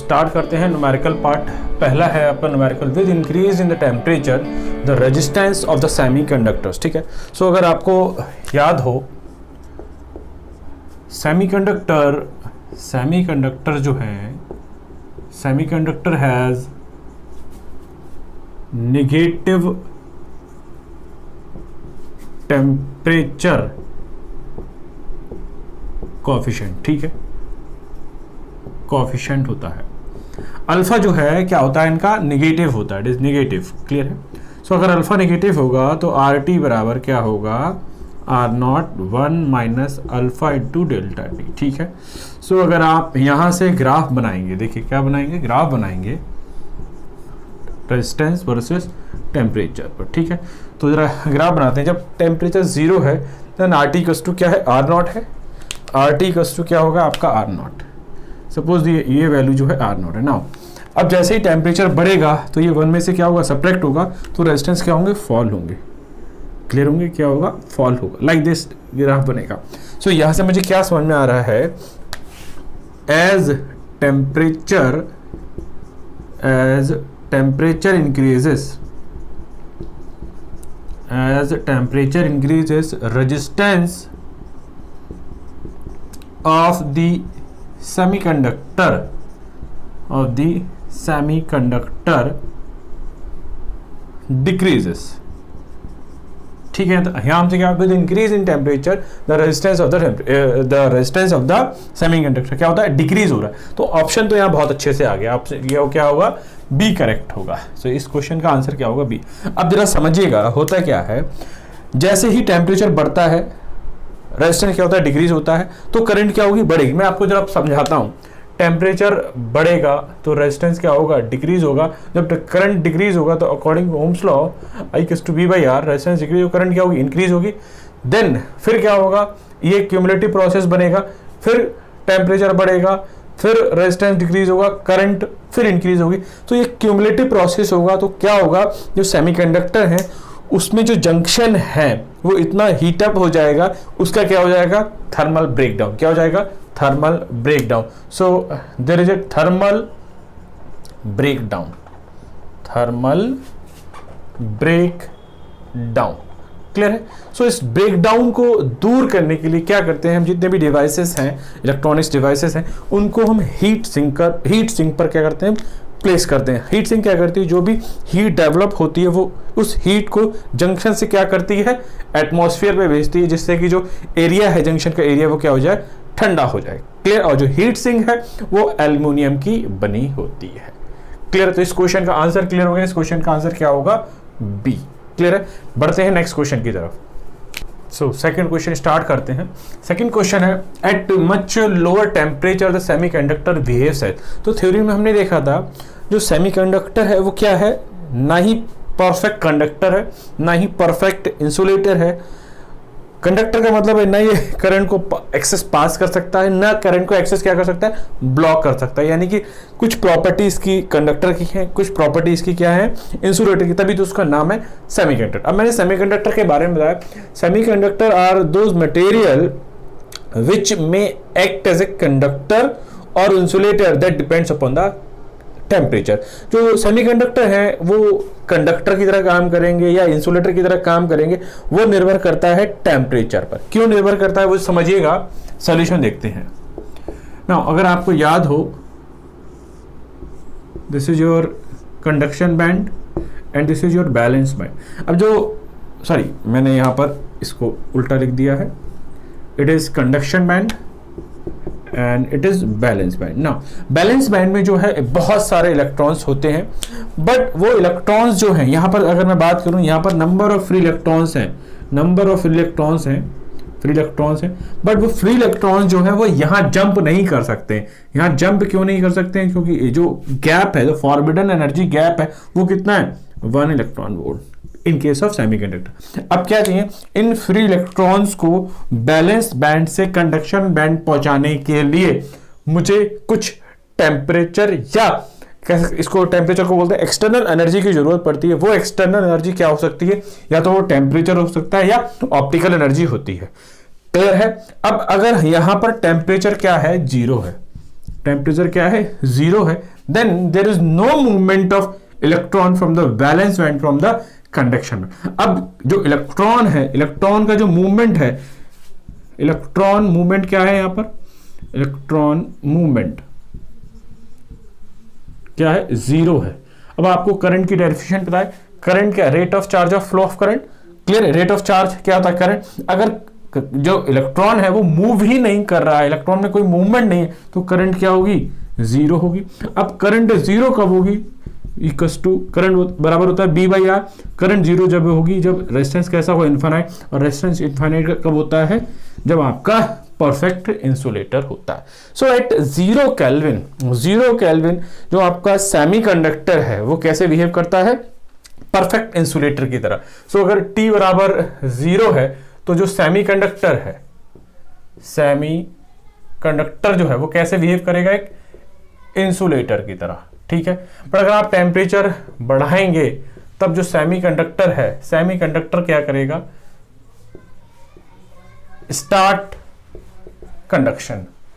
Start करते हैं numerical part. पहला है आपका numerical, with increase in the temperature the resistance of the semiconductors. ठीक है, सो अगर आपको याद हो सेमीकंडक्टर जो है, semiconductor has negative temperature coefficient. ठीक है, कोएफिशिएंट होता है अल्फा जो है, क्या होता है इनका, नेगेटिव होता है, इट इज नेगेटिव। क्लियर है? सो अगर अल्फा नेगेटिव होगा तो आर टी बराबर क्या होगा, R naught 1 minus alpha into delta T. ठीक है, सो अगर आप यहां से ग्राफ बनाएंगे, देखिए क्या बनाएंगे, ग्राफ बनाएंगे रेजिस्टेंस वर्सेस टेम्परेचर पर। ठीक है, तो जरा ग्राफ बनाते हैं। जब टेम्परेचर 0 है then R T equals to क्या है, आर नॉट है। आर टी इक्वल्स टू क्या होगा आपका, आर नॉट। सपोज ये वैल्यू जो है आर नॉट है। नाउ अब जैसे ही टेम्परेचर बढ़ेगा तो ये 1 में से क्या होगा, सब्ट्रैक्ट होगा, तो रेजिस्टेंस क्या होंगे, फॉल होंगे। क्लियर होंगे, क्या होगा, फॉल होगा। लाइक दिस ग्राफ बनेगा। सो यहां से मुझे क्या समझ में आ रहा है, as temperature increases resistance of the semiconductor decreases। ठीक है, तो यहां से क्या, with increase in temperature the resistance of the semiconductor क्या होता है, डिक्रीज हो रहा है। तो ऑप्शन तो यहाँ बहुत अच्छे से आ गया। आपसे ये क्या होगा, बी करेक्ट होगा। सो इस क्वेश्चन का आंसर क्या होगा, बी। अब जरा समझिएगा होता क्या है, जैसे ही टेम्परेचर बढ़ता है रेजिस्टेंस क्या होता है, डिक्रीज होता है, तो करंट क्या होगी, बढ़ेगी। मैं आपको जरा समझाता हूँ। टेम्परेचर बढ़ेगा तो रेजिस्टेंस क्या होगा, डिक्रीज होगा। जब करंट डिक्रीज होगा तो according to Ohm's law I equals to V by R, resistance decrease हो, करंट क्या होगी, इंक्रीज होगी। देन फिर क्या होगा, ये क्यूमुलेटिव प्रोसेस बनेगा, फिर टेम्परेचर बढ़ेगा, फिर रेजिस्टेंस डिक्रीज होगा, करंट फिर इंक्रीज होगी। तो ये क्यूमुलेटिव प्रोसेस होगा। तो क्या होगा, जो सेमीकंडक्टर है उसमें जो जंक्शन है वो इतना हीटअप हो जाएगा, उसका क्या हो जाएगा, थर्मल ब्रेकडाउन। क्या हो जाएगा, thermal breakdown. So there is a thermal breakdown. Clear है? सो इस ब्रेकडाउन को दूर करने के लिए क्या करते हैं हम, जितने भी डिवाइसेस हैं, इलेक्ट्रॉनिक्स डिवाइसेस हैं, उनको हम हीट सिंक पर क्या करते हैं, प्लेस करते हैं। हीट सिंक क्या करती है, जो भी हीट डेवलप होती है वो उस हीट को जंक्शन से क्या करती है, एटमॉस्फेयर पे भेजती है, जिससे कि जो एरिया है, जंक्शन का एरिया, वो क्या हो जाए, ठंडा हो जाए। क्लियर? और जो हीट सिंक है वो एल्युमिनियम की बनी होती है। क्लियर? तो इस क्वेश्चन का आंसर क्लियर हो गया। इस क्वेश्चन का आंसर क्या होगा, बी। क्लियर है? बढ़ते हैं नेक्स्ट क्वेश्चन की तरफ। सो सेकंड क्वेश्चन स्टार्ट करते हैं। सेकंड क्वेश्चन है, at much lower temperature the semiconductor behaves as. तो थ्योरी में हमने देखा था जो सेमीकंडक्टर है वो क्या है, ना ही परफेक्ट कंडक्टर है, ना ही परफेक्ट इंसुलेटर है। कंडक्टर का मतलब है ना ये करंट को एक्सेस पास कर सकता है, ना करंट को एक्सेस क्या कर सकता है, ब्लॉक कर सकता है। यानी कि कुछ प्रॉपर्टीज की कंडक्टर की है, कुछ प्रॉपर्टीज की क्या है, इंसुलेटर की, तभी तो उसका नाम है सेमीकंडक्टर। अब मैंने सेमीकंडक्टर के बारे में बताया, semiconductor are those material which में एक्ट एज ए कंडक्टर और insulator that depends upon the temperature. जो सेमीकंडक्टर है वो कंडक्टर की तरह काम करेंगे या इंसुलेटर की तरह काम करेंगे, वो निर्भर करता है टेम्परेचर पर। क्यों निर्भर करता है वो समझिएगा, सॉल्यूशन देखते हैं। नाउ अगर आपको याद हो, this is your conduction band and this is your balance band. अब जो मैंने यहां पर इसको उल्टा लिख दिया है, it is conduction band and it is balance band. Now balance band में जो है बहुत सारे इलेक्ट्रॉन्स होते हैं, बट वो इलेक्ट्रॉन्स जो हैं, यहाँ पर अगर मैं बात करूँ, यहाँ पर नंबर ऑफ फ्री इलेक्ट्रॉन्स हैं, बट वो फ्री इलेक्ट्रॉन्स जो है वो यहाँ जंप नहीं कर सकते। यहाँ जंप क्यों नहीं कर सकते हैं, क्योंकि जो गैप है, जो फॉरबिडन एनर्जी गैप है, वो कितना है, 1 electron volt in case of semiconductor. अब क्या चाहिए, इन फ्री इलेक्ट्रॉन्स को बैलेंस बैंड से कंडक्शन बैंड पहुंचाने के लिए मुझे कुछ टेम्परेचर, या इसको टेम्परेचर को बोलते हैं एक्सटर्नल एनर्जी की जरूरत पड़ती है। वो एक्सटर्नल एनर्जी क्या हो सकती है, या तो वो टेम्परेचर हो सकता है या ऑप्टिकल एनर्जी होती है। क्लियर है? अब अगर यहां पर टेम्परेचर क्या है, 0 है, टेम्परेचर क्या है, 0 है, then there is no movement of electron from the valence band from the conduction band. अब जो इलेक्ट्रॉन है, इलेक्ट्रॉन का जो मूवमेंट है, इलेक्ट्रॉन मूवमेंट क्या है, यहां पर इलेक्ट्रॉन मूवमेंट क्या है, 0 है। अब आपको करंट की डेफिनेशन पता है, करंट क्या, rate of charge of flow of current, clear है। रेट ऑफ चार्ज क्या होता है, करंट। अगर जो इलेक्ट्रॉन है वो मूव ही नहीं कर रहा है, इलेक्ट्रॉन में कोई मूवमेंट नहीं है, तो करंट क्या होगी, 0 होगी। अब करंट 0 कब होगी, इक्वल्स टू करंट बराबर होता है बी बाई आर। करंट 0 जब होगी जब रेजिस्टेंस कैसा हो, इन्फिनाइट, और रेजिस्टेंस इन्फिनाइट कब होता है, जब आपका परफेक्ट इंसुलेटर होता है। सो एट 0 केल्विन जो आपका सेमीकंडक्टर है वो कैसे बिहेव करता है, परफेक्ट इंसुलेटर की तरह। सो अगर T बराबर 0 है तो जो सेमीकंडक्टर है, सेमीकंडक्टर जो है वो कैसे बिहेव करेगा, एक इंसुलेटर की तरह, ठीक है। पर अगर आप टेम्परेचर बढ़ाएंगे तब जो सेमीकंडक्टर है, सेमीकंडक्टर क्या करेगा, start conduction,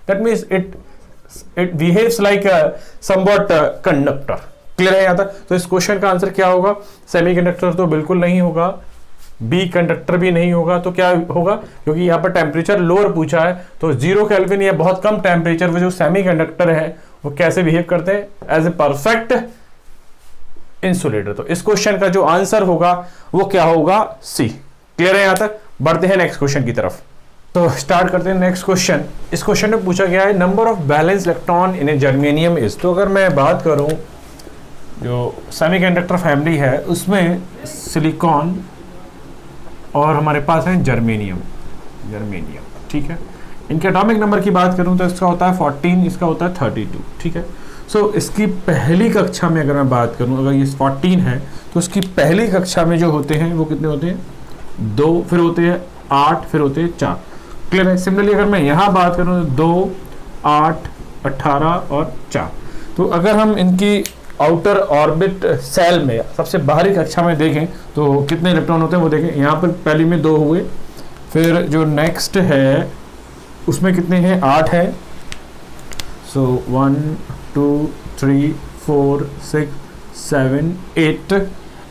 that means it behaves like somewhat conductor, clear है यहाँ तक। तो इस क्वेश्चन का आंसर क्या होगा, सेमीकंडक्टर तो बिल्कुल नहीं होगा, बी कंडक्टर भी नहीं होगा, तो क्या होगा, क्योंकि यहाँ पर टेम्परेचर लोअर पूछा है, तो 0 केल्विन या बहुत कम टेम्परेचर पे जो सेमीकंडक्टर है वो कैसे बिहेव करते हैं, एज ए परफेक्ट इंसुलेटर। तो इस क्वेश्चन का जो आंसर होगा वो क्या होगा, सी, क्लियर है यहाँ तक। बढ़ते हैं नेक्स्ट क्वेश्चन की तरफ। तो स्टार्ट करते हैं नेक्स्ट क्वेश्चन। इस क्वेश्चन में पूछा गया है number of balance electron in A germanium is. तो अगर मैं बात करूं जो सेमीकंडक्टर फैमिली है उसमें सिलिकॉन और हमारे पास है जर्मेनियम, ठीक है। इनके एटॉमिक नंबर की बात करूं तो इसका होता है 14, इसका होता है 32, ठीक है। सो इसकी पहली कक्षा में अगर मैं बात करूं, अगर ये 14 है तो इसकी पहली कक्षा में जो होते हैं वो कितने होते हैं, 2, फिर होते हैं 8, फिर होते हैं 4, क्लियर है। सिमिलरली अगर मैं यहाँ बात करूँ 2, 8, 18 और 4, तो अगर हम इनकी आउटर ऑर्बिट सेल में सबसे बाहरी कक्षा में देखें तो कितने इलेक्ट्रॉन होते हैं वो देखें। यहाँ पर पहली में 2 हुए, फिर जो नेक्स्ट है उसमें कितने हैं, 8 है। सो 1, 2, 3, 4, 6, 7, 8,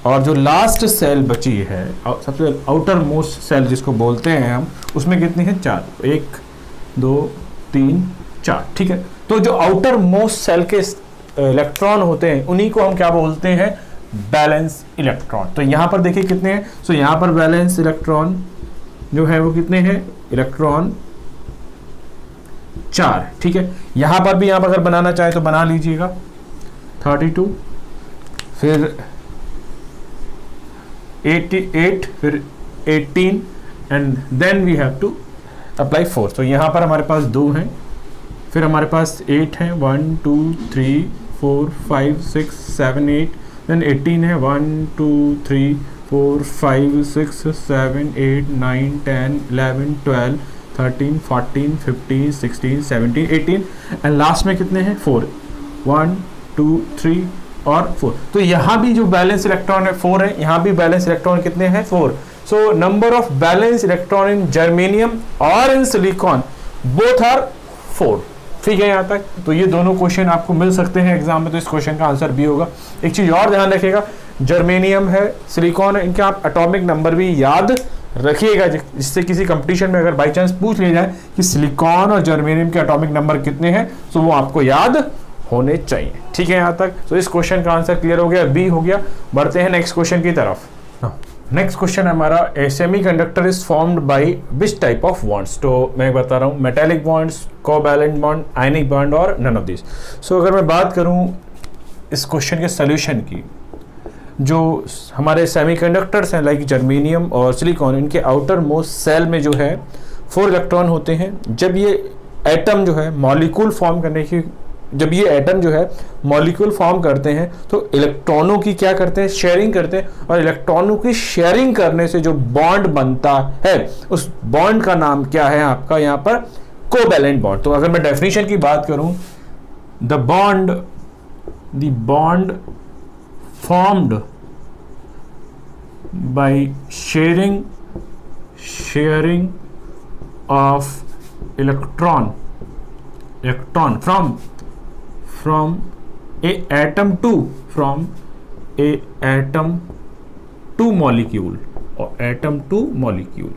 और जो लास्ट सेल बची है, सबसे आउटर मोस्ट सेल जिसको बोलते हैं हम, उसमें कितने हैं, 4, 1, 2, 3, 4, ठीक है। तो जो आउटर मोस्ट सेल के इलेक्ट्रॉन होते हैं उन्हीं को हम क्या बोलते हैं, बैलेंस इलेक्ट्रॉन। तो यहाँ पर देखिए कितने हैं, सो यहाँ पर बैलेंस इलेक्ट्रॉन जो है वो कितने हैं, इलेक्ट्रॉन 4, ठीक है। यहाँ पर भी आप अगर बनाना चाहे तो बना लीजिएगा, 32, फिर 88, फिर 18, and then we have to apply 4। तो यहाँ पर हमारे पास 2 हैं, फिर हमारे पास 8 हैं, 1, 2, 3, 4, 5, 6, 7, 8, देन 18 है, 1, 2, 3, 4, 5, 6, 7, 8, 9, 10, 11, 12, 13, 14, 15, 16, 17, 18, एंड लास्ट में कितने हैं, 4, 1, 2, 3 और 4। तो यहाँ भी जो बैलेंस इलेक्ट्रॉन है 4 है, यहाँ भी बैलेंस इलेक्ट्रॉन कितने हैं, 4। So number of balance electron in germanium और इन सिलिकॉन बोथ आर 4, ठीक है यहाँ तक। तो ये दोनों क्वेश्चन आपको मिल सकते हैं एग्जाम में, तो इस क्वेश्चन का आंसर भी होगा। एक चीज और ध्यान रखिएगा, जर्मेनियम है, सिलिकॉन है, इनके आप एटॉमिक नंबर भी याद रखिएगा, जिससे किसी कंपटीशन में अगर बाई चांस पूछ लिया जाए कि सिलिकॉन और जर्मेनियम के एटॉमिक नंबर कितने हैं, तो वो आपको याद होने चाहिए, ठीक है यहाँ तक। तो इस क्वेश्चन का आंसर क्लियर हो गया, बी हो गया। बढ़ते हैं नेक्स्ट क्वेश्चन की तरफ। नेक्स्ट क्वेश्चन हमारा, a semiconductor is formed by which type of bonds. तो मैं बता रहा हूँ, metallic bonds, covalent bond, ionic bond और नन ऑफ दिस। सो अगर मैं बात करूँ इस क्वेश्चन के सोल्यूशन की, जो हमारे सेमीकंडक्टर्स हैं लाइक जर्मेनियम और सिलिकॉन, इनके आउटर मोस्ट सेल में जो है 4 इलेक्ट्रॉन होते हैं। जब ये एटम जो है मॉलिक्यूल फॉर्म करने की, जब ये एटम जो है मॉलिक्यूल फॉर्म करते हैं तो इलेक्ट्रॉनों की क्या करते हैं, शेयरिंग करते हैं, और इलेक्ट्रॉनों की शेयरिंग करने से जो बॉन्ड बनता है उस बॉन्ड का नाम क्या है आपका यहाँ पर, कोवैलेंट बॉन्ड। तो अगर मैं डेफिनेशन की बात करूं, the bond formed by sharing of electron from from A atom two molecule, और एटम टू मॉलिक्यूल,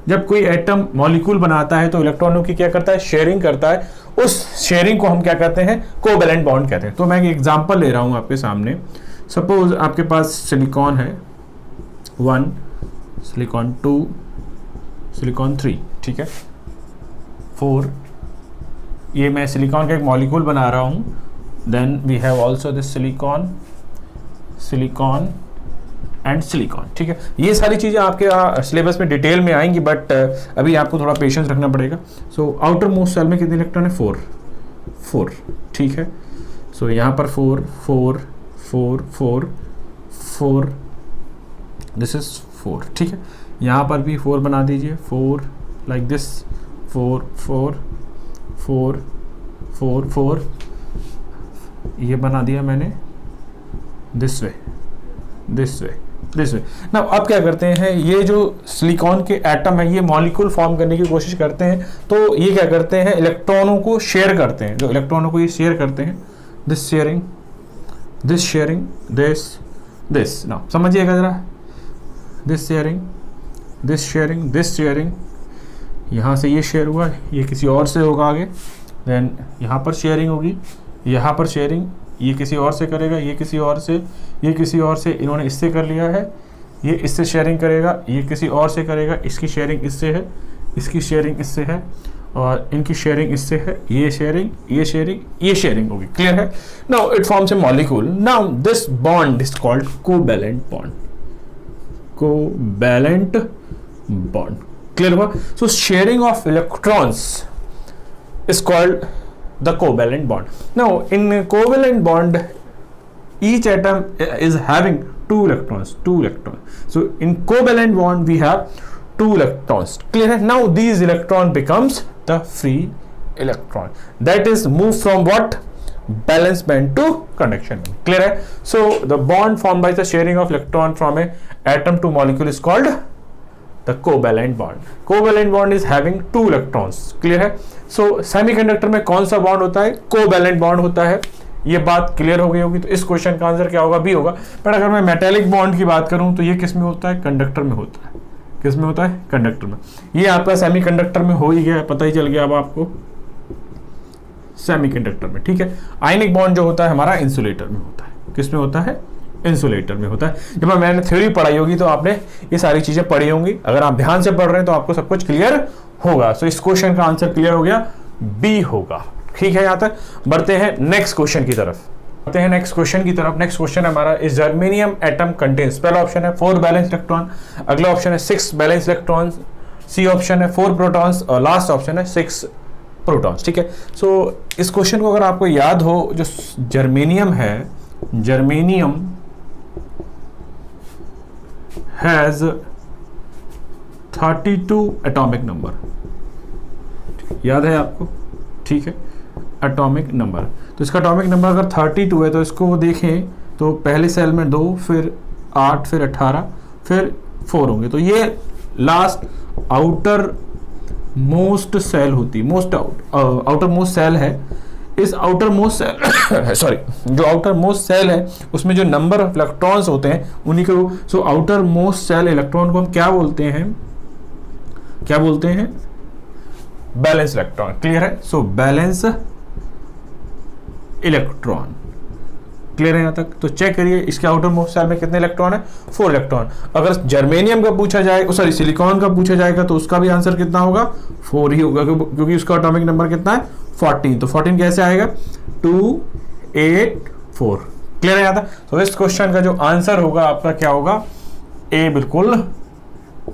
जब कोई एटम मॉलिक्यूल बनाता है तो इलेक्ट्रॉनों की क्या करता है, शेयरिंग करता है। उस शेयरिंग को हम क्या कहते हैं, कोवैलेंट बॉन्ड कहते हैं। तो मैं एक एग्जांपल ले रहा हूं आपके सामने। सपोज आपके पास सिलिकॉन है 1, सिलिकॉन 2, सिलिकॉन 3, ठीक है, 4, ये मैं सिलिकॉन का एक मॉलिक्यूल बना रहा हूं। Then we have also this silicon and silicon, ठीक है। ये सारी चीज़ें आपके सिलेबस में डिटेल में आएंगी, बट अभी आपको थोड़ा पेशेंस रखना पड़ेगा। सो आउटर मोस्ट सेल में कितने इलेक्ट्रॉन है, 4, ठीक है। सो यहाँ पर 4 4 4 4 4, दिस इज 4, ठीक है। यहाँ पर भी 4 बना दीजिए, 4 लाइक दिस, 4 4 4 4 4, ये बना दिया मैंने दिस वे। ना अब क्या करते हैं, ये जो सिलिकॉन के एटम है ये मॉलिक्यूल फॉर्म करने की कोशिश करते हैं, तो ये क्या करते हैं, इलेक्ट्रॉनों को शेयर करते हैं। जो इलेक्ट्रॉनों को ये शेयर करते हैं, दिस शेयरिंग, दिस ना समझिएगा जरा, दिस शेयरिंग, यहाँ से ये शेयर हुआ, ये किसी और से होगा आगे, देन यहाँ पर शेयरिंग होगी, यहाँ पर शेयरिंग, ये किसी और से करेगा, ये किसी और से, ये किसी और से, इन्होंने इससे कर लिया है, ये इससे शेयरिंग करेगा, ये किसी और से करेगा, इसकी शेयरिंग इससे है, इसकी शेयरिंग इससे है, और इनकी शेयरिंग इससे है, ये शेयरिंग होगी। क्लियर है? Now it forms a molecule. Now this bond is called covalent bond. Clear हुआ? So sharing of electrons is called the covalent bond. Now in a covalent bond each atom is having two electrons. So in covalent bond we have 2 electrons. Clear? Now these electron becomes the free electron, that is move from what, valence band to conduction band. Clear? So the bond formed by the sharing of electron from a atom to molecule is called the covalent bond. Covalent bond is having 2 electrons. Clear है? So semiconductor में कौन सा bond होता है, covalent bond होता है। ये बात क्लियर हो गई होगी। तो इस क्वेश्चन का आंसर क्या होगा, बी होगा। बट अगर मैं मेटेलिक बॉन्ड की बात करूं तो ये किस में होता है, कंडक्टर में होता है। किस में होता है, कंडक्टर में। ये आपका सेमीकंडक्टर में हो ही गया, पता ही चल गया अब आपको, सेमीकंडक्टर में, ठीक है। आयनिक बॉन्ड जो होता है हमारा इंसुलेटर में होता है। किस में होता है, इंसुलेटर में होता है। जब मैंने थ्योरी पढ़ाई होगी तो आपने ये सारी चीजें पढ़ी होंगी। अगर आप ध्यान से पढ़ रहे हैं तो आपको सब कुछ क्लियर होगा। सो इस क्वेश्चन का आंसर क्लियर हो गया, बी होगा। ठीक है, यहां तक बढ़ते हैं नेक्स्ट क्वेश्चन की तरफ। नेक्स्ट क्वेश्चन हमारा इस जर्मेनियम एटम कंटेन्स, पहला ऑप्शन है 4 बैलेंस इलेक्ट्रॉन, अगला ऑप्शन है 6 बैलेंस इलेक्ट्रॉन, सी ऑप्शन है 4 प्रोटॉन्स और लास्ट ऑप्शन है 6 प्रोटॉन्स। ठीक है, सो इस क्वेश्चन को अगर आपको याद हो, जो जर्मेनियम है, जर्मेनियम हैज 32 एटॉमिक नंबर, याद है आपको? ठीक है, एटॉमिक नंबर। तो इसका एटॉमिक नंबर अगर 32 है तो इसको देखें तो पहले सेल में 2, फिर 8, फिर 18, फिर 4 होंगे। तो ये लास्ट आउटर मोस्ट सेल होती, आउटर मोस्ट सेल है। इस आउटर मोस्ट सेल सॉरी, जो आउटर मोस्ट सेल है उसमें जो नंबर ऑफ इलेक्ट्रॉन्स होते हैं उन्हीं को, so outer most shell electron को हम क्या बोलते हैं, बैलेंस इलेक्ट्रॉन। क्लियर है? So balance electron. क्लियर है यहां तक? तो चेक करिए इसके आउटर मोस्ट सेल में कितने इलेक्ट्रॉन है, 4 इलेक्ट्रॉन। अगर जर्मेनियम का पूछा जाए, सॉरी सिलिकॉन का पूछा जाएगा तो उसका भी आंसर कितना होगा, 4 ही होगा, क्योंकि उसका एटॉमिक नंबर कितना है, 14। तो 14 कैसे आएगा, 2, 8, 4। क्लियर है यहां तक? तो इस क्वेश्चन का जो आंसर होगा आपका क्या होगा, ए बिल्कुल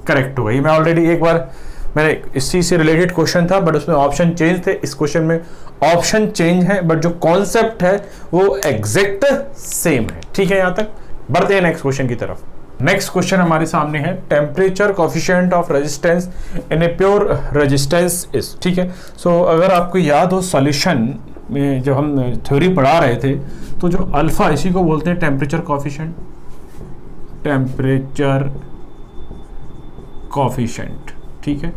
करेक्ट होगा। ये मैं ऑलरेडी एक बार, मैंने इस चीज से रिलेटेड क्वेश्चन था बट उसमें ऑप्शन चेंज थे, इस क्वेश्चन में ऑप्शन चेंज है बट जो कॉन्सेप्ट है वो एग्जैक्ट सेम है। ठीक है, यहां तक बढ़ते हैं नेक्स्ट क्वेश्चन की तरफ। नेक्स्ट क्वेश्चन हमारे सामने है, temperature coefficient of resistance in a pure resistance is. ठीक है, सो अगर आपको याद हो सॉल्यूशन में जब हम थ्योरी पढ़ा रहे थे तो जो अल्फा, इसी को बोलते हैं टेम्परेचर कोफिशिएंट, टेम्परेचर कोफिशिएंट। ठीक है,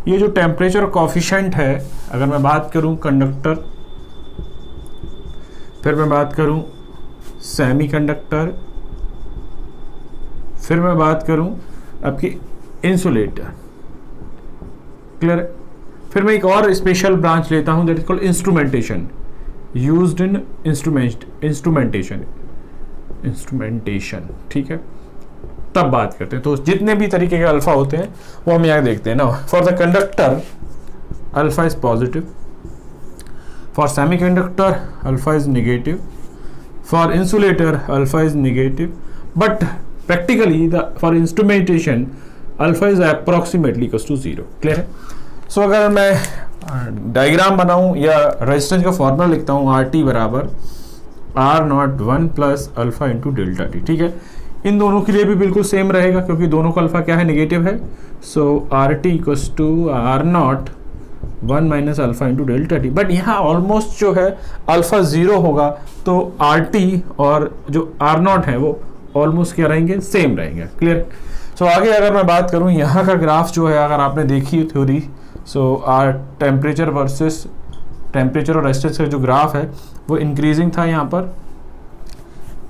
ये जो टेम्परेचर कोफिशिएंट है, अगर मैं बात करूं कंडक्टर फिर मैं बात करूं सेमीकंडक्टर, फिर मैं बात करूं आपकी इंसुलेटर। क्लियर है? फिर मैं एक और स्पेशल ब्रांच लेता हूं that is called instrumentation, used in instrumentation. ठीक है, तब बात करते हैं। तो जितने भी तरीके के अल्फा होते हैं वो हम यहाँ देखते हैं ना। For the conductor alpha is positive, for semiconductor alpha is negative, for insulator alpha is negative, but practically for instrumentation alpha is approximately equal to 0। Clear है? सो अगर मैं डायग्राम बनाऊं या रेजिस्टेंस का फॉर्मूला लिखता हूं, आर टी बराबर R01 plus alpha into delta T. ठीक है, इन दोनों के लिए भी बिल्कुल सेम रहेगा क्योंकि दोनों का अल्फा क्या है, नेगेटिव है। So R T equals to R01 minus alpha into delta T. But यहाँ ऑलमोस्ट जो है अल्फा 0 होगा, तो आर टी और जो R0 है वो ऑलमोस्ट क्या रहेंगे, सेम रहेंगे। क्लियर? सो आगे अगर मैं बात करूँ यहाँ का ग्राफ जो है, अगर आपने देखी theory, so R temperature versus temperature और रेजिस्टेंस का जो ग्राफ है वो इंक्रीजिंग था। यहाँ पर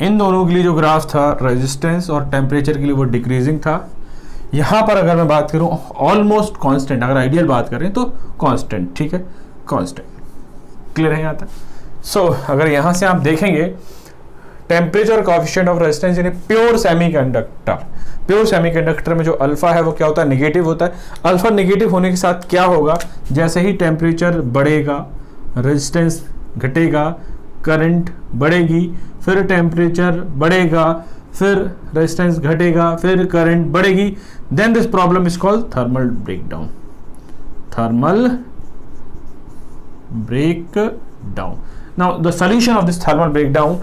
इन दोनों के लिए जो ग्राफ था रेजिस्टेंस और टेम्परेचर के लिए वो डिक्रीजिंग था। यहाँ पर अगर मैं बात करूँ ऑलमोस्ट कांस्टेंट, अगर आइडियल बात करें तो कांस्टेंट। ठीक है, कांस्टेंट। क्लियर है यहाँ तक? सो अगर यहाँ से आप देखेंगे टेम्परेचर कोएफिशिएंट ऑफ रेजिस्टेंस यानी प्योर सेमीकंडक्टर में जो अल्फा है वो क्या होता है, नेगेटिव होता है। अल्फा नेगेटिव होने के साथ क्या होगा, जैसे ही टेम्परेचर बढ़ेगा रेजिस्टेंस घटेगा, करंट बढ़ेगी, फिर टेम्परेचर बढ़ेगा, फिर रेजिस्टेंस घटेगा, फिर करंट बढ़ेगी। Then this problem is called thermal breakdown. Thermal breakdown. Now the solution of this thermal breakdown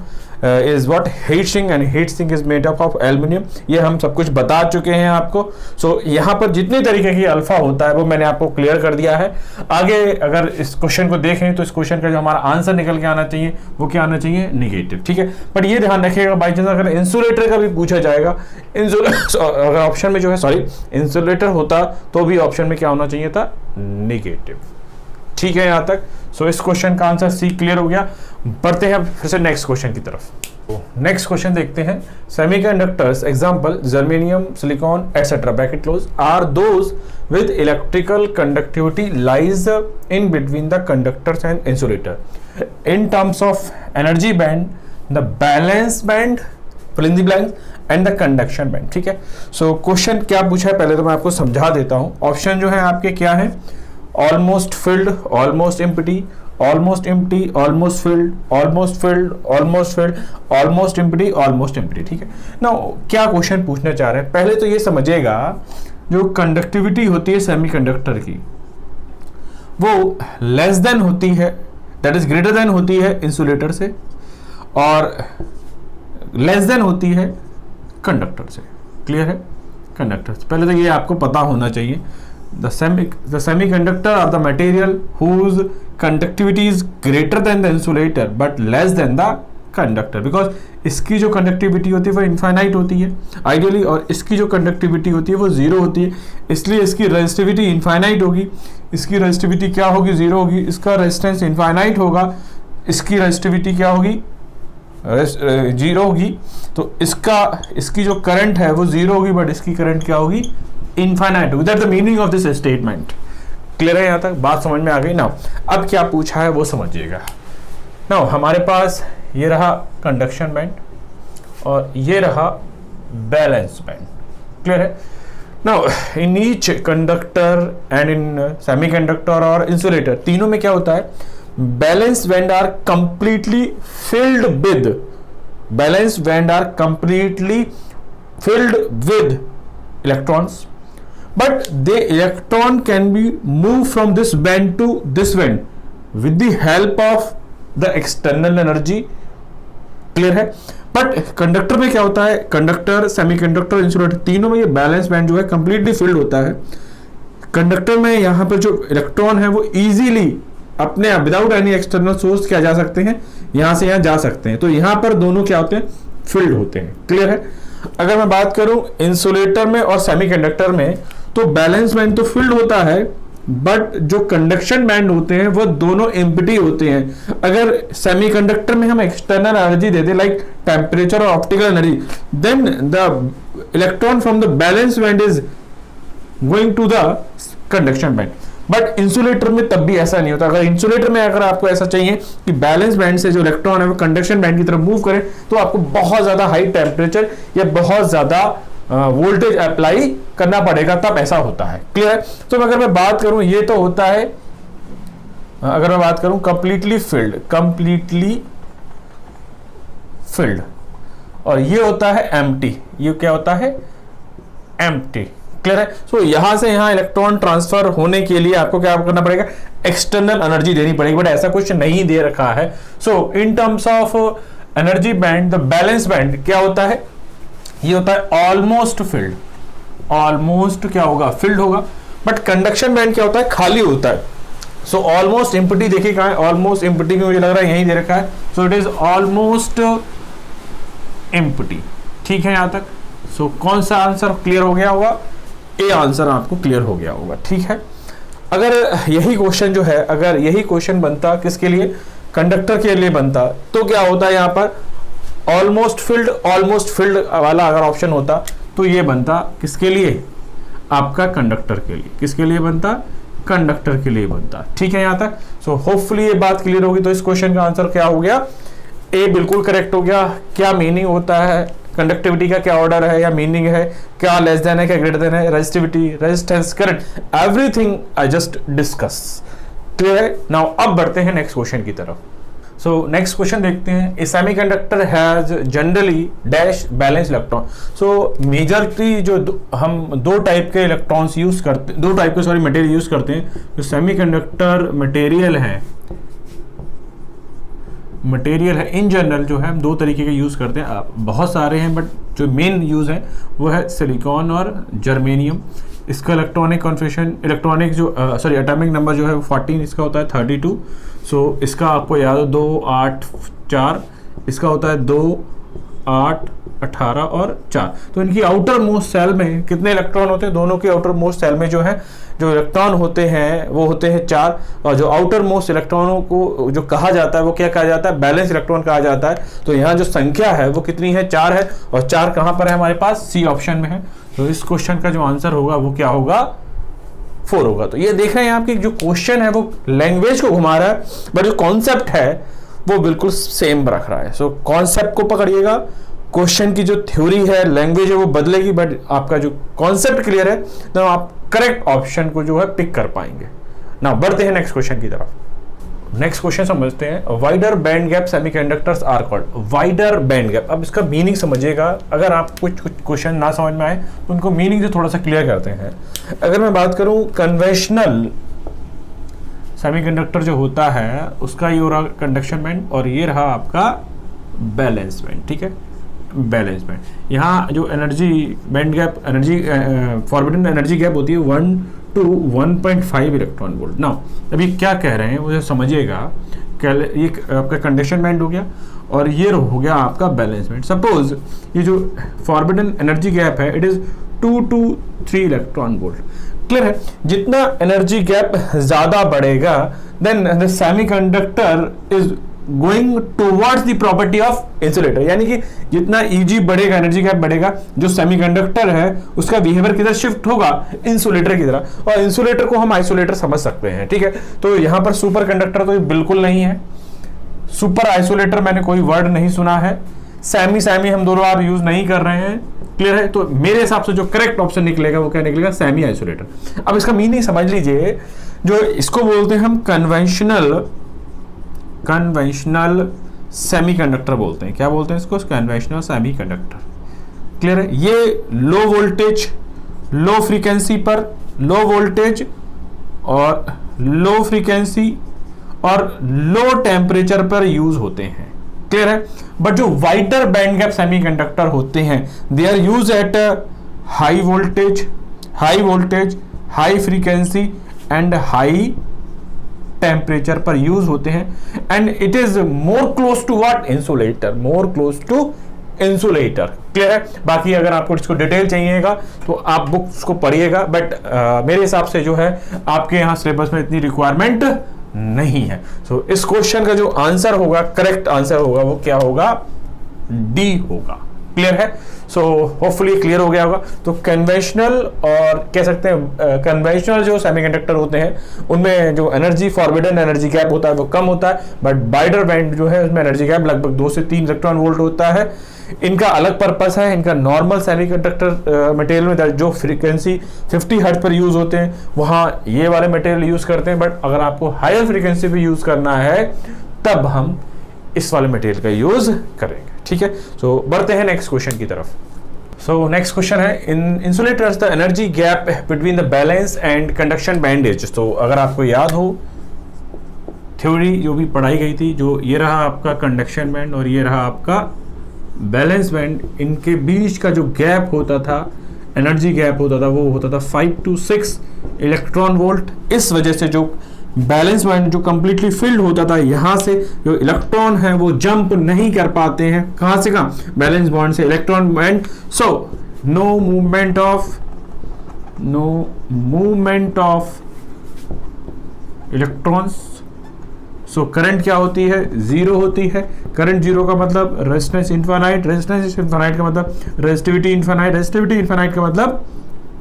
is what heat sink, and heat sink is made up of aluminum. ये हम सब कुछ बता चुके हैं आपको। सो यहाँ पर जितने तरीके की अल्फा होता है वो मैंने आपको क्लियर कर दिया है। आगे अगर इस क्वेश्चन को देखें तो इस क्वेश्चन का जो हमारा आंसर निकल के आना चाहिए वो क्या आना चाहिए, निगेटिव। ठीक है, बट ये ध्यान रखिएगा बाई चांस अगर इंसुलेटर का भी पूछा जाएगा, अगर ऑप्शन में जो है इंसुलेटर होता तो भी ऑप्शन में क्या होना चाहिए था, निगेटिव। ठीक है यहाँ तक? सो इस क्वेश्चन का आंसर सी क्लियर हो गया। बढ़ते हैं फिर से नेक्स्ट क्वेश्चन की तरफ। नेक्स्ट क्वेश्चन देखते हैं। Semiconductors example germanium, silicon etcetera bracket close are those with electrical conductivity lies in between the conductors and insulator in terms of energy band, the valence band, fill in the blanks, and the conduction band. ठीक है, so question क्या पूछा है पहले तो मैं आपको समझा देता हूं। ऑप्शन जो है आपके क्या है, almost field, almost empty, almost empty, almost field, almost field, almost field, almost empty, almost empty. ठीक है, नाउ क्या क्वेश्चन पूछना चाह रहे हैं, पहले तो ये समझिएगा जो कंडक्टिविटी होती है सेमीकंडक्टर की वो लेस देन होती है, दैट इज ग्रेटर देन होती है इंसुलेटर से, और लेस देन होती है कंडक्टर से। क्लियर है? कंडक्टर से पहले तो ये आपको पता होना चाहिए। The semiconductor are the material whose conductivity is greater than the insulator but less than the conductor, because इसकी जो कंडक्टिविटी होती है वो इनफाइनाइट होती है आइडियली, और इसकी जो कंडक्टिविटी होती है वो जीरो होती है, इसलिए इसकी रेजिस्टिविटी इनफाइनाइट होगी। इसकी रेजिस्टिविटी क्या होगी, जीरो होगी। इसका रेजिस्टेंस इनफाइनाइट होगा, इसकी रेजिस्टिविटी क्या होगी, जीरो होगी। तो इसकी जो करंट है वो जीरो होगी बट इसकी करंट क्या होगी, इनफाइनाइट होगी। That's the meaning of this statement. Clear है यहाँ तक? बात समझ में आ गई ना? अब क्या पूछा है वो समझिएगा। नाउ हमारे पास ये रहा कंडक्शन बैंड और ये रहा बैलेंस बैंड। क्लियर है? Now in each conductor and in semiconductor और इंसुलेटर तीनों में क्या होता है, valence band are completely filled with, valence band are completely filled with electrons, but the electron can be moved from this band to this band with the help of the external energy. Clear है? But conductor में क्या होता है, conductor, semiconductor, insulator तीनों में ये balance band जो है कंप्लीटली फिल्ड होता है। कंडक्टर में यहाँ पर जो इलेक्ट्रॉन है वो इजीली अपने आप विदाउट एनी एक्सटर्नल सोर्स क्या जा सकते हैं, यहाँ से यहाँ जा सकते हैं। तो यहाँ पर दोनों क्या होते हैं, फिल्ड होते हैं। क्लियर है? अगर मैं बात करूं इंसुलेटर में और सेमीकंडक्टर में तो बैलेंस बैंड तो फिल्ड होता है बट जो कंडक्शन बैंड होते हैं वो दोनों एम्प्टी होते हैं। अगर सेमीकंडक्टर में हम एक्सटर्नल एनर्जी दे दें लाइक टेम्परेचर और optical energy, then the electron from the valence band is going to the conduction band. But insulator में तब भी ऐसा नहीं होता। अगर इंसुलेटर में अगर आपको ऐसा चाहिए कि बैलेंस बैंड से जो इलेक्ट्रॉन है वो कंडक्शन बैंड की तरफ मूव करे, तो आपको बहुत ज्यादा हाई टेम्परेचर या बहुत ज्यादा वोल्टेज अप्लाई करना पड़ेगा, तब ऐसा होता है। क्लियर है? तो अगर मैं बात करूं, ये तो होता है, अगर मैं बात करूं कंप्लीटली फिल्ड, और ये होता है एम्प्टी। ये क्या होता है? एम्प्टी। क्लियर है? सो यहां से यहां इलेक्ट्रॉन ट्रांसफर होने के लिए आपको क्या करना पड़ेगा? एक्सटर्नल एनर्जी देनी पड़ेगी, बट ऐसा कुछ नहीं दे रखा है। So in terms of energy band, the valence band क्या होता है? ये होता है ऑलमोस्ट फिल्ड। ऑलमोस्ट क्या होगा? फिल्ड होगा। बट कंडक्शन बैंड क्या होता है? खाली होता है। सो ऑलमोस्ट एम्प्टी देखिए कहां है? ऑलमोस्ट एम्प्टी में मुझे लग रहा है यहीं दे रखा है। सो इट इज ऑलमोस्ट एम्प्टी। ठीक है यहां तक? सो कौन सा आंसर क्लियर हो गया होगा? ए आंसर आपको क्लियर हो गया होगा। ठीक है? अगर यही क्वेश्चन जो है, अगर यही क्वेश्चन बनता किसके लिए? कंडक्टर के लिए बनता, तो क्या होता है यहां पर? ऑलमोस्ट फील्ड वाला अगर ऑप्शन होता तो ये बनता किसके लिए? आपका कंडक्टर के लिए। किसके लिए बनता? कंडक्टर के लिए बनता। ठीक है यहां तक? सो होपफुली ये बात क्लियर होगी। तो इस क्वेश्चन का आंसर क्या हो गया? ए बिल्कुल करेक्ट हो गया। क्या मीनिंग होता है कंडक्टिविटी का? क्या ऑर्डर है या मीनिंग है? क्या लेस देन है, क्या ग्रेटर देन है? Resistivity, resistance, current, everything I just discuss. Clear है? नाउ अब बढ़ते हैं नेक्स्ट क्वेश्चन की तरफ। सो नेक्स्ट क्वेश्चन देखते हैं। A semiconductor has generally dash valence electron. So majorly जो हम दो टाइप के इलेक्ट्रॉन्स यूज करते, दो टाइप के मटेरियल यूज करते हैं। जो सेमीकंडक्टर मटेरियल है इन जनरल जो है हम दो तरीके के यूज करते हैं। बहुत सारे हैं, बट जो मेन यूज है वो है सिलिकॉन और जर्मेनियम। इसका इलेक्ट्रॉनिक कॉन्फिगरेशन, एटॉमिक नंबर जो है वो 14, इसका होता है 32। सो इसका आपको याद हो 2, 8, 4, इसका होता है 2, 8, 18 और 4। तो इनकी आउटर मोस्ट सेल में कितने इलेक्ट्रॉन होते हैं? दोनों के आउटर मोस्ट सेल में जो है जो इलेक्ट्रॉन होते हैं वो होते हैं 4। और जो आउटर मोस्ट इलेक्ट्रॉनों को जो कहा जाता है वो क्या कहा जाता है? बैलेंस इलेक्ट्रॉन कहा जाता है। तो यहाँ जो संख्या है वो कितनी है? 4 है। और 4 कहाँ पर है हमारे पास? सी ऑप्शन में है। तो इस क्वेश्चन का जो आंसर होगा वो क्या होगा? 4 होगा। तो ये देख रहे हैं आपकी जो क्वेश्चन है वो लैंग्वेज को घुमा रहा है, बट जो कॉन्सेप्ट है वो बिल्कुल सेम रख रहा है। सो कॉन्सेप्ट को पकड़िएगा। क्वेश्चन की जो थ्योरी है, लैंग्वेज है, वो बदलेगी, बट आपका जो कॉन्सेप्ट क्लियर है तो आप करेक्ट ऑप्शन को जो है पिक कर पाएंगे। ना बढ़ते हैं नेक्स्ट क्वेश्चन की तरफ। नेक्स्ट क्वेश्चन समझते हैं। Wider band gap semiconductors are called. Wider band gap, अब इसका मीनिंग समझिएगा। अगर आप कुछ क्वेश्चन ना समझ में आए तो उनको मीनिंग से थोड़ा सा क्लियर करते हैं। अगर मैं बात करूं कन्वेंशनल सेमीकंडक्टर जो होता है उसका ये हो रहा कंडक्शन बैंड, और ये रहा आपका बैलेंस बैंड। ठीक है? Valence band. यहाँ जो energy band gap, energy forbidden energy gap होती है 1 to 1.5 इलेक्ट्रॉन वोल्ट। नाउ अभी क्या कह रहे हैं मुझे समझिएगा। ये आपका कंडक्शन बैंड हो गया और ये हो गया आपका बैलेंस बैंड। सपोज ये जो फॉरबिडन एनर्जी गैप है it is 2 to 3 electron volt. Clear है? जितना एनर्जी गैप ज्यादा बढ़ेगा then the semiconductor is going towards the property of insulator. यानी कि जितना ईजी बढ़ेगा, एनर्जी गैप बढ़ेगा, जो सेमीकंडक्टर है उसका बिहेवियर किधर शिफ्ट होगा? इंसुलेटर की तरह। और इंसुलेटर को हम आइसोलेटर समझ सकते हैं। ठीक है? तो यहां पर सुपर कंडक्टर तो बिल्कुल नहीं है। सुपर आइसोलेटर मैंने कोई वर्ड नहीं सुना है। सेमी हम दोनों आप यूज नहीं कर रहे हैं। क्लियर है? तो मेरे हिसाब से जो करेक्ट ऑप्शन निकलेगा वो क्या निकलेगा? Semi isolator. अब इसका मीनिंग समझ लीजिए। जो इसको बोलते हैं हम कन्वेंशनल सेमीकंडक्टर बोलते हैं। क्या बोलते हैं इसको? Conventional semiconductor. क्लियर है? ये लो वोल्टेज, लो फ्रीक्वेंसी पर, लो वोल्टेज और लो फ्रीक्वेंसी और लो टेम्परेचर पर यूज होते हैं। क्लियर है? बट जो वाइडर बैंड गैप सेमीकंडक्टर होते हैं they are use at high voltage, high frequency and high temperature पर यूज होते हैं। And it is more close to what? Insulator. More close to insulator. Clear है? बाकी अगर आपको इसको डिटेल चाहिएगा तो आप बुक्स को पढ़िएगा, बट मेरे हिसाब से जो है आपके यहाँ सिलेबस में इतनी रिक्वायरमेंट नहीं है। सो इस क्वेश्चन का जो आंसर होगा, करेक्ट आंसर होगा, वो क्या होगा? डी होगा। क्लियर है? सो होपफुली क्लियर हो गया होगा। तो कन्वेंशनल और कह सकते हैं कन्वेंशनल जो सेमीकंडक्टर होते हैं उनमें जो एनर्जी फॉरबिडन एनर्जी गैप होता है वो कम होता है, बट वाइडर बैंड जो है उसमें एनर्जी गैप लगभग 2 से 3 इलेक्ट्रॉन वोल्ट होता है। इनका अलग पर्पस है। इनका नॉर्मल सेमीकंडक्टर मटेरियल में जो फ्रीक्वेंसी 50 हर्ट्ज पर यूज होते हैं वहां ये वाले मटेरियल यूज करते हैं, बट अगर आपको हायर फ्रीक्वेंसी पे यूज करना है तब हम इस वाले मटेरियल का यूज करेंगे। ठीक है? सो बढ़ते हैं नेक्स्ट क्वेश्चन की तरफ। सो नेक्स्ट क्वेश्चन है, in insulators the energy gap between the valence and conduction bandage. तो अगर आपको याद हो थ्योरी जो भी पढ़ाई गई थी, जो ये रहा आपका कंडक्शन बैंड और ये रहा आपका बैलेंस बैंड, इनके बीच का जो गैप होता था, एनर्जी गैप होता था, वो होता था 5 to 6 इलेक्ट्रॉन वोल्ट। इस वजह से जो बैलेंस बैंड जो कंप्लीटली फिल्ड होता था, यहां से जो इलेक्ट्रॉन है वो जंप नहीं कर पाते हैं। कहां से कहां? बैलेंस बॉन्ड से electron band. So no movement of electrons. So current क्या होती है? जीरो होती है। करंट जीरो का मतलब रेजिस्टेंस इनफाइनाइट, रेजिस्टेंस इनफाइनाइट का मतलब रेजिस्टिविटी इनफाइनाइट, रेजिस्टिविटी इनफाइनाइट का मतलब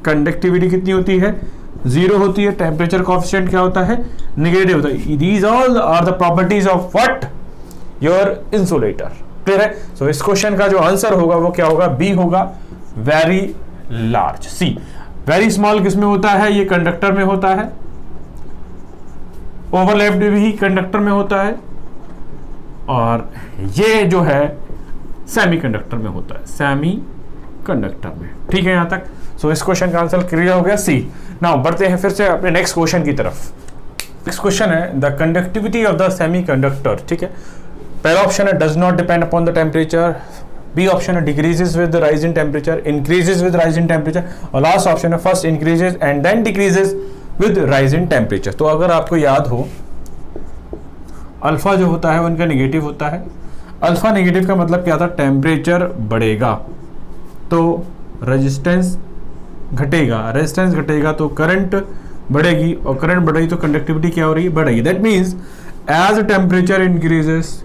कंडक्टिविटी कितनी होती है? जीरो होती है। टेम्परेचर कोएफिशिएंट क्या होता है? नेगेटिव होता है। These all are the properties of what? Your insulator. Clear है? सो इस क्वेश्चन का जो आंसर होगा वो क्या होगा? बी होगा, वेरी लार्ज। सी वेरी स्मॉल किसमें होता है? ये कंडक्टर में होता है। ओवरलैप्ड भी कंडक्टर में होता है, और ये जो है सेमीकंडक्टर में होता है, सेमीकंडक्टर में। ठीक है यहां तक? सो इस क्वेश्चन का आंसर क्लियर हो गया, सी। नाउ बढ़ते हैं फिर से अपने नेक्स्ट क्वेश्चन की तरफ। नेक्स्ट क्वेश्चन है the conductivity of the semiconductor. ठीक है? पहला ऑप्शन है does not depend upon the temperature, B option है decreases with the rise in temperature, increases with rise in temperature, और लास्ट ऑप्शन है first increases and then decreases with rise in temperature. तो अगर आपको याद हो, alpha जो होता है उनका नेगेटिव होता है। अल्फा नेगेटिव का मतलब क्या था? टेम्परेचर बढ़ेगा तो रेजिस्टेंस घटेगा, रेजिस्टेंस घटेगा तो करंट बढ़ेगी, और करंट बढ़ेगी तो कंडक्टिविटी क्या हो रही है? बढ़ेगी। That means as temperature increases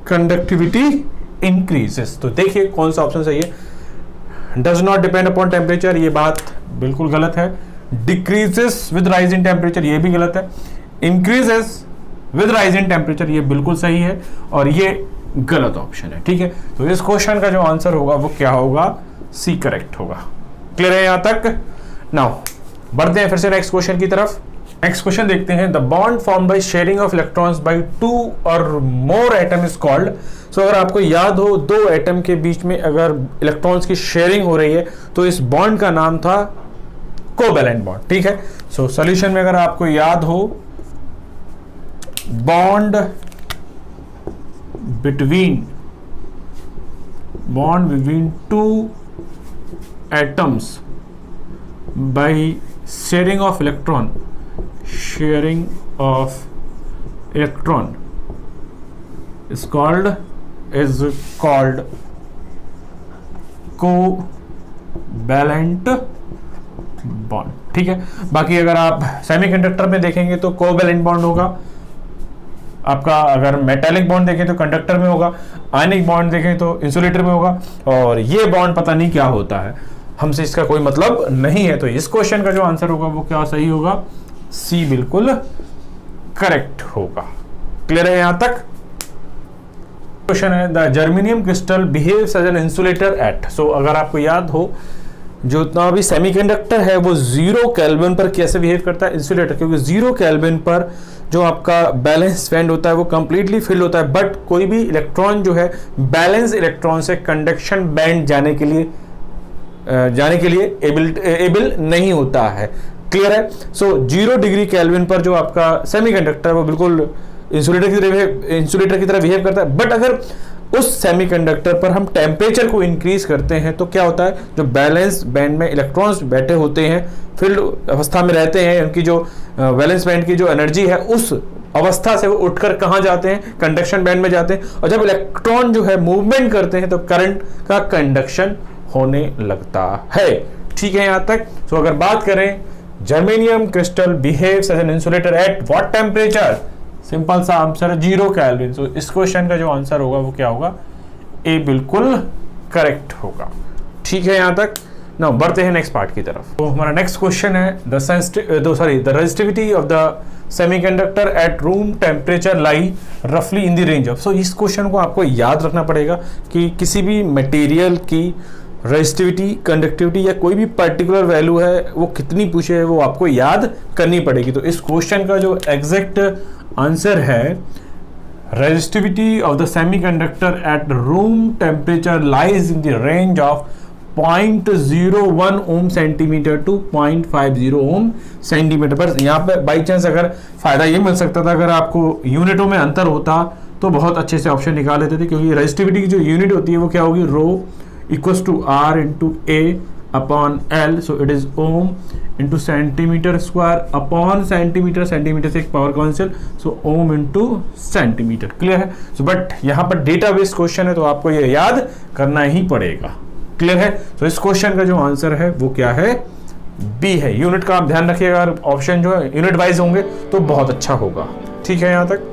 conductivity increases. तो देखिए कौन सा ऑप्शन सही है? Does not depend upon temperature, ये बात बिल्कुल गलत है। Decreases with rise in temperature, ये भी गलत है। Increases with rise in temperature, ये बिल्कुल सही है, और ये गलत ऑप्शन है। ठीक है? तो इस क्वेश्चन का जो आंसर होगा वो क्या होगा? सी करेक्ट होगा। क्लियर है यहां तक? नाउ बढ़ते हैं फिर से नेक्स्ट क्वेश्चन की तरफ। नेक्स्ट क्वेश्चन देखते हैं, the bond form by sharing of electrons bye 2 और मोर एटम इज कॉल्ड। सो अगर आपको याद हो, 2 एटम के बीच में अगर इलेक्ट्रॉन्स की शेयरिंग हो रही है तो इस बॉन्ड का नाम था कोवैलेंट बॉन्ड। ठीक है? सो सॉल्यूशन में अगर आपको याद हो, bond between 2 atoms by sharing of electron is called covalent bond. ठीक है? बाकी अगर आप सेमीकंडक्टर में देखेंगे तो कोवैलेंट बॉन्ड होगा आपका, अगर मेटालिक बॉन्ड देखें तो कंडक्टर में होगा, आयनिक बॉन्ड देखें तो इंसुलेटर में होगा, और ये बॉन्ड पता नहीं क्या होता है, हमसे इसका कोई मतलब नहीं है। तो इस क्वेश्चन का जो आंसर होगा वो क्या सही होगा? सी बिल्कुल करेक्ट होगा। क्लियर है यहां तक? क्वेश्चन है the germanium crystal behaves as an insulator at. So अगर आपको याद हो, जो इतना भी सेमीकंडक्टर है वो 0 केल्विन पर कैसे बिहेव करता है? इंसुलेटर, क्योंकि 0 केल्विन पर जो आपका बैलेंस बैंड होता है वो कंप्लीटली फिल होता है, बट कोई भी इलेक्ट्रॉन जो है बैलेंस इलेक्ट्रॉन से कंडक्शन बैंड जाने के लिए एबल नहीं होता है। क्लियर है? सो 0 डिग्री केल्विन पर जो आपका सेमीकंडक्टर है वो बिल्कुल इंसुलेटर की तरह बिहेव करता है, बट अगर उस सेमीकंडक्टर पर हम टेम्परेचर को इंक्रीज करते हैं तो क्या होता है? जो बैलेंस बैंड में इलेक्ट्रॉन्स बैठे होते हैं, फील्ड अवस्था में रहते हैं, उनकी जो वैलेंस बैंड की जो एनर्जी है उस अवस्था से वो उठकर कहाँ जाते हैं, कंडक्शन बैंड में जाते हैं, और जब इलेक्ट्रॉन जो है मूवमेंट करते हैं तो करंट का कंडक्शन होने लगता है। ठीक है यहाँ तक। तो अगर बात करें germanium crystal behaves as an insulator at what temperature, simple सा आंसर है 0 केल्विन। तो इस क्वेश्चन का जो आंसर होगा वो क्या होगा, ए बिल्कुल करेक्ट होगा। ठीक है यहाँ तक। नाउ बढ़ते हैं नेक्स्ट पार्ट की तरफ। तो हमारा नेक्स्ट क्वेश्चन है the resistivity of the semiconductor at room temperature lie रफली in the range of. So इस क्वेश्चन को आपको याद रखना पड़ेगा कि किसी भी मटेरियल की रेजिस्टिविटी, कंडक्टिविटी या कोई भी पर्टिकुलर वैल्यू है वो कितनी पूछे है वो आपको याद करनी पड़ेगी। तो इस क्वेश्चन का जो एग्जैक्ट आंसर है, resistivity of the semiconductor at room temperature lies in the range of 0.01 ohm centimetre to 0.50 ohm centimetre. पर यहाँ पे बाई चांस अगर फायदा ये मिल सकता था अगर आपको यूनिटों में अंतर होता तो बहुत अच्छे से ऑप्शन निकाल लेते थे, क्योंकि रेजिस्टिविटी की जो यूनिट होती है वो क्या होगी, rho equals to R into A upon L. So it is ohm into centimetre square upon centimetre, centimetre से एक power cancel, so ohm into centimetre. Clear है। सो बट यहाँ पर डेटा बेस्ड क्वेश्चन है तो आपको ये याद करना ही पड़ेगा। क्लियर है। तो इस क्वेश्चन का जो आंसर है वो क्या है, बी है। यूनिट का आप ध्यान रखिएगा, ऑप्शन जो है यूनिट वाइज होंगे तो बहुत अच्छा होगा। ठीक है यहाँ तक।